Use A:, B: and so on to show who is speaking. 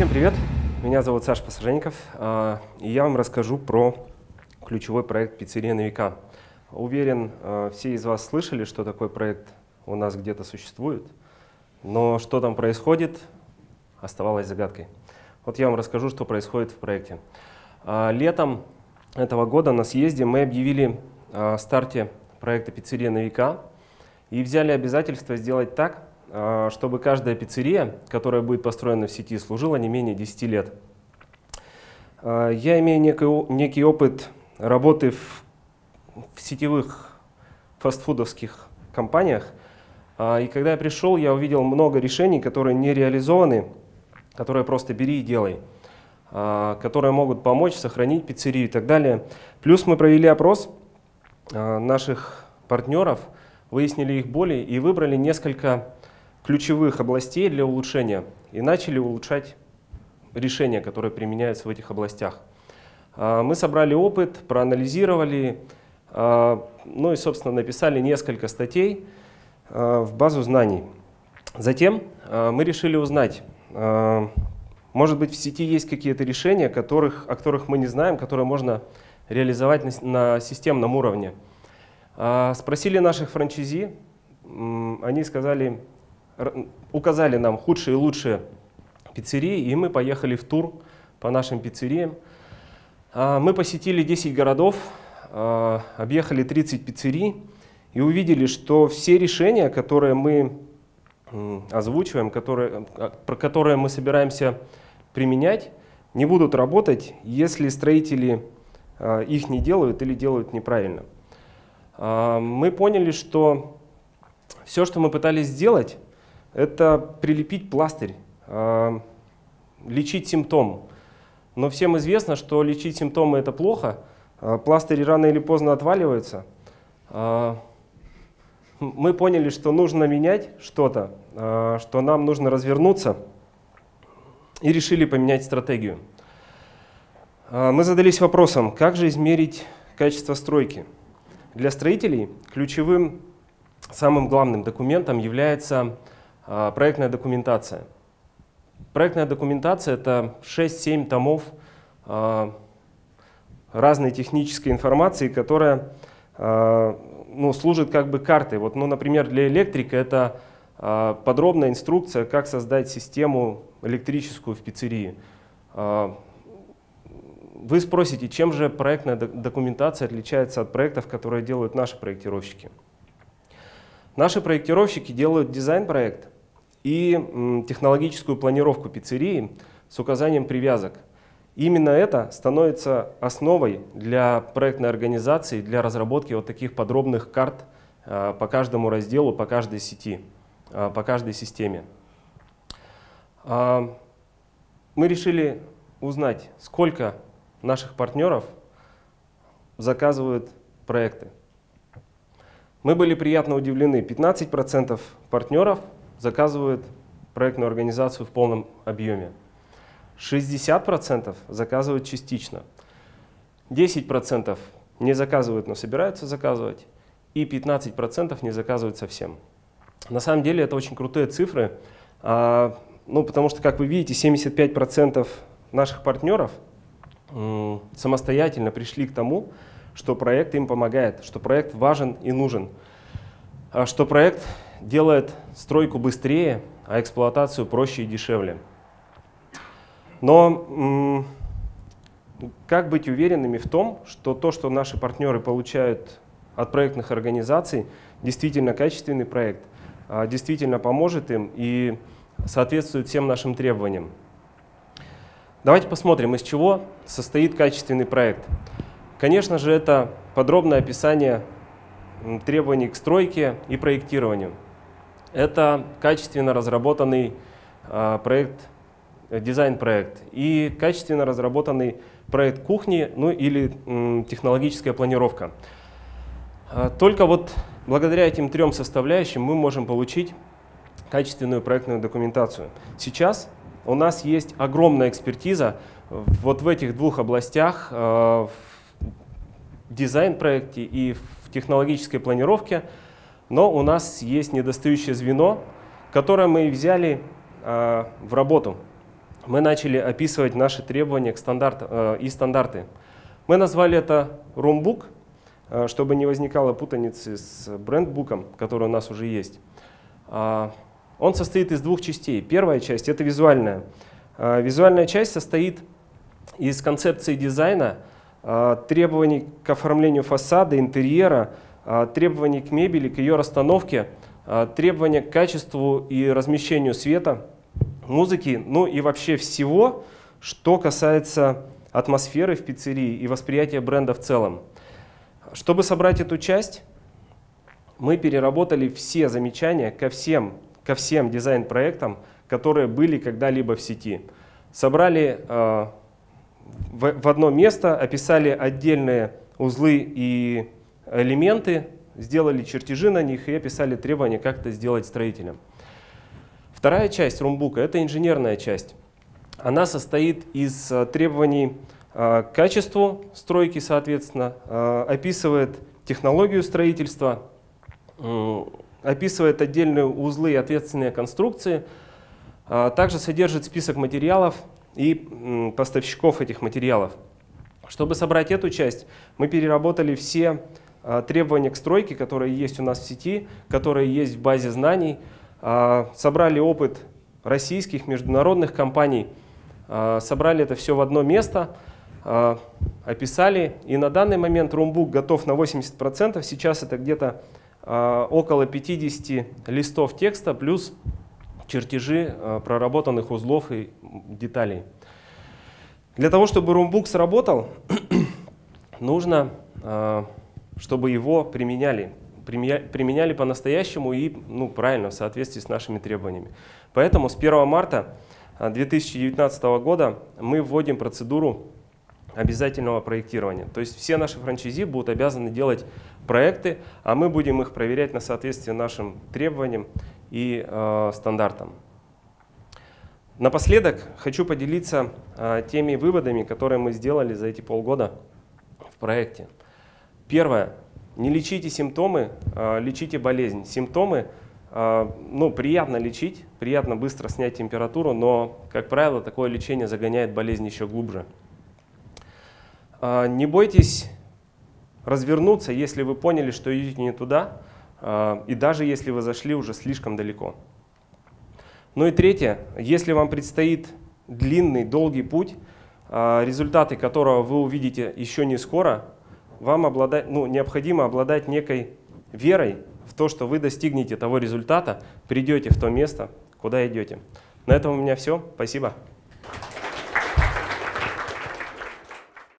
A: Всем привет! Меня зовут Саша Посаженников, и я вам расскажу про ключевой проект «Пиццерия на века». Уверен, все из вас слышали, что такой проект у нас где-то существует, но что там происходит, оставалось загадкой. Вот я вам расскажу, что происходит в проекте. Летом этого года на съезде мы объявили о старте проекта «Пиццерия на века» и взяли обязательство сделать так, чтобы каждая пиццерия, которая будет построена в сети, служила не менее 10 лет. Я имею некий опыт работы в сетевых фастфудовских компаниях, и когда я пришел, я увидел много решений, которые не реализованы, которые просто бери и делай, которые могут помочь сохранить пиццерию и так далее. Плюс мы провели опрос наших партнеров, выяснили их боли и выбрали несколько ключевых областей для улучшения и начали улучшать решения, которые применяются в этих областях. Мы собрали опыт, проанализировали, ну и, собственно, написали несколько статей в базу знаний. Затем мы решили узнать, может быть, в сети есть какие-то решения, о которых мы не знаем, которые можно реализовать на системном уровне. Спросили наших франчайзи, они указали нам худшие и лучшие пиццерии, и мы поехали в тур по нашим пиццериям. Мы посетили 10 городов, объехали 30 пиццерий и увидели, что все решения, которые мы озвучиваем, которые мы собираемся применять, не будут работать, если строители их не делают или делают неправильно. Мы поняли, что все, что мы пытались сделать, это прилепить пластырь, лечить симптом. Но всем известно, что лечить симптомы это плохо, пластырь рано или поздно отваливается. Мы поняли, что нужно менять что-то, что нам нужно развернуться, и решили поменять стратегию. Мы задались вопросом, как же измерить качество стройки. Для строителей ключевым, самым главным документом является проектная документация. Проектная документация — это 6-7 томов разной технической информации, которая служит как бы картой. Вот, например, для электрика это подробная инструкция, как создать систему электрическую в пиццерии. Вы спросите, чем же проектная документация отличается от проектов, которые делают наши проектировщики? Наши проектировщики делают дизайн-проект и технологическую планировку пиццерии с указанием привязок. Именно это становится основой для проектной организации, для разработки вот таких подробных карт по каждому разделу, по каждой сети, по каждой системе. Мы решили узнать, сколько наших партнеров заказывают проекты. Мы были приятно удивлены. 15% партнеров заказывают проектную организацию в полном объеме. 60% заказывают частично. 10% не заказывают, но собираются заказывать. И 15% не заказывают совсем. На самом деле это очень крутые цифры. Потому что, как вы видите, 75% наших партнеров самостоятельно пришли к тому, что проект им помогает, что проект важен и нужен, что проект делает стройку быстрее, а эксплуатацию проще и дешевле. Но как быть уверенными в том, что то, что наши партнеры получают от проектных организаций, действительно качественный проект, действительно поможет им и соответствует всем нашим требованиям? Давайте посмотрим, из чего состоит качественный проект. Конечно же, это подробное описание требований к стройке и проектированию. Это качественно разработанный дизайн-проект и качественно разработанный проект кухни, или технологическая планировка. Только вот благодаря этим трем составляющим мы можем получить качественную проектную документацию. Сейчас у нас есть огромная экспертиза вот в этих двух областях, в дизайн-проекте и в технологической планировке, но у нас есть недостающее звено, которое мы взяли в работу. мы начали описывать наши требования и стандарты. Мы назвали это Roombook, чтобы не возникало путаницы с брендбуком, который у нас уже есть. Он состоит из двух частей. Первая часть — это визуальная. Визуальная часть состоит из концепции дизайна, требований к оформлению фасада, интерьера, требований к мебели, к ее расстановке, требования к качеству и размещению света, музыки, ну и вообще всего, что касается атмосферы в пиццерии и восприятия бренда в целом. Чтобы собрать эту часть, мы переработали все замечания ко всем дизайн-проектам, которые были когда-либо в сети. Собрали в одно место, описали отдельные узлы и элементы, сделали чертежи на них и описали требования, как это сделать строителям. Вторая часть Roombook — это инженерная часть. Она состоит из требований к качеству стройки, соответственно, описывает технологию строительства, описывает отдельные узлы и ответственные конструкции, также содержит список материалов и поставщиков этих материалов. Чтобы собрать эту часть, мы переработали все требования к стройке, которые есть у нас в сети, которые есть в базе знаний, собрали опыт российских, международных компаний, собрали это все в одно место, описали. И на данный момент Roombook готов на 80%. Сейчас это где-то около 50 листов текста плюс чертежи проработанных узлов и деталей. Для того, чтобы Roombook сработал, нужно, чтобы его применяли по-настоящему и правильно, в соответствии с нашими требованиями. Поэтому с 1 марта 2019 года мы вводим процедуру обязательного проектирования. То есть все наши франчайзи будут обязаны делать проекты, а мы будем их проверять на соответствие нашим требованиям и стандартам. Напоследок хочу поделиться теми выводами, которые мы сделали за эти полгода в проекте. Первое. Не лечите симптомы, лечите болезнь. Симптомы приятно лечить, приятно быстро снять температуру, но, как правило, такое лечение загоняет болезнь еще глубже. Не бойтесь развернуться, если вы поняли, что идете не туда, и даже если вы зашли уже слишком далеко. Ну и третье, если вам предстоит длинный, долгий путь, результаты которого вы увидите еще не скоро, вам необходимо обладать некой верой в то, что вы достигнете того результата, придете в то место, куда идете. На этом у меня все. Спасибо.